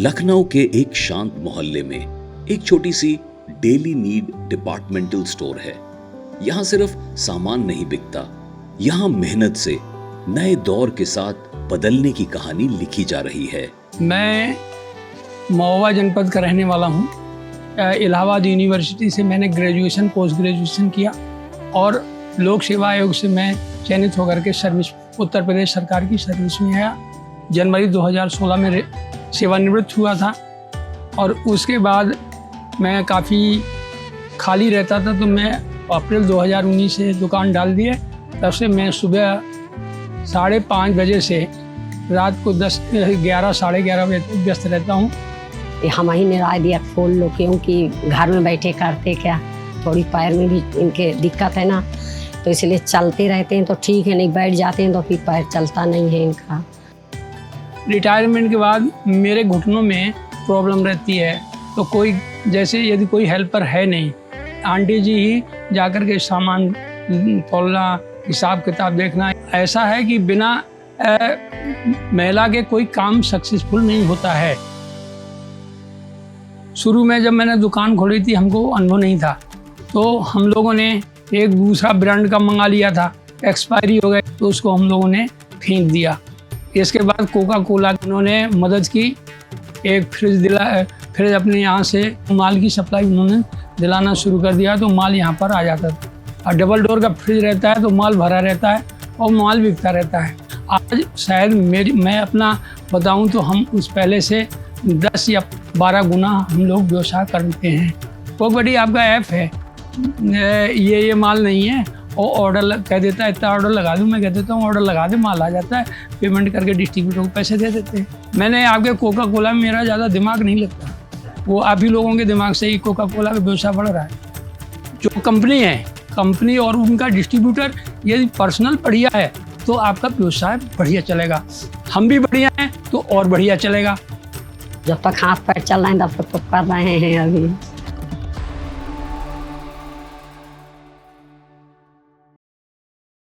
लखनऊ के एक शांत मोहल्ले में एक छोटी सी डेली नीड डिपार्टमेंटल स्टोर है। यहाँ सिर्फ सामान नहीं बिकता, यहाँ मेहनत से नए दौर के साथ बदलने की कहानी लिखी जा रही है। मैं महोबा जनपद का रहने वाला हूँ। इलाहाबाद यूनिवर्सिटी से मैंने ग्रेजुएशन पोस्ट ग्रेजुएशन किया और लोक सेवा आयोग से मैं चयनित होकर के सर्विस उत्तर प्रदेश सरकार की सर्विस में आया। जनवरी 2016 में सेवानिवृत्त हुआ था और उसके बाद मैं काफ़ी खाली रहता था, तो मैं अप्रैल 2019 से दुकान डाल दिए। तब से मैं सुबह 5:30 बजे से रात को 11 साढ़े 11 बजे तक व्यस्त रहता हूँ। हम ही ने राय दिया खोल लो, क्योंकि घर में बैठे करते क्या, थोड़ी पैर में भी इनके दिक्कत है ना, तो इसलिए चलते रहते हैं तो ठीक है, नहीं बैठ जाते हैं तो फिर पैर चलता नहीं है इनका। रिटायरमेंट के बाद मेरे घुटनों में प्रॉब्लम रहती है, तो कोई जैसे यदि कोई हेल्पर है नहीं, आंटी जी ही जाकर के सामान तोलना, हिसाब किताब देखना। ऐसा है कि बिना महिला के कोई काम सक्सेसफुल नहीं होता है। शुरू में जब मैंने दुकान खोली थी, हमको अनुभव नहीं था, तो हम लोगों ने एक दूसरा ब्रांड का मंगा लिया था, एक्सपायरी हो गए तो उसको हम लोगों ने फेंक दिया। इसके बाद कोका कोला उन्होंने मदद की, एक फ्रिज अपने यहाँ से माल की सप्लाई उन्होंने दिलाना शुरू कर दिया, तो माल यहाँ पर आ जाता था। और डबल डोर का फ्रिज रहता है तो माल भरा रहता है और माल बिकता रहता है। आज शायद मैं अपना बताऊँ तो हम उस पहले से 10 या 12 गुना हम लोग व्यवसाय करते हैं। बहुत बड़ी आपका ऐप है, ये माल नहीं है, और ऑर्डर कह देता है इतना ऑर्डर लगा दूँ, मैं कह देता हूँ ऑर्डर लगा दे, माल आ जाता है, पेमेंट करके डिस्ट्रीब्यूटर को पैसे दे देते हैं। मैंने आपके कोका कोला में मेरा ज़्यादा दिमाग नहीं लगता, वो आप ही लोगों के दिमाग से ही कोका कोला का व्यवसाय बढ़ रहा है। जो कंपनी है, कंपनी और उनका डिस्ट्रीब्यूटर यदि पर्सनल बढ़िया है तो आपका व्यवसाय बढ़िया चलेगा। हम भी बढ़िया हैं तो और बढ़िया चलेगा। जब तक हाथ पैर चल रहे हैं तब तक तो कर रहे हैं अभी।